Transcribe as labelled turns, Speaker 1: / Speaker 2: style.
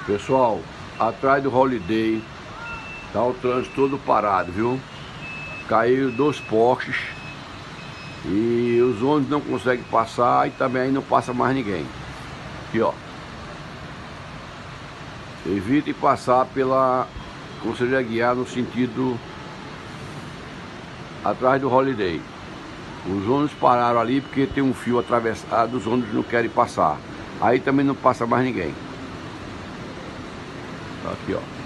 Speaker 1: Pessoal, atrás do Holiday tá o trânsito todo parado, viu? Caiu 2 postes e os ônibus não conseguem passar e também aí não passa mais ninguém. Aqui, ó. Evite passar pela Conselheiro Aguiar no sentido atrás do Holiday. Os ônibus pararam ali porque tem um fio atravessado, os ônibus não querem passar. Aí também não passa mais ninguém. Aqui, ó.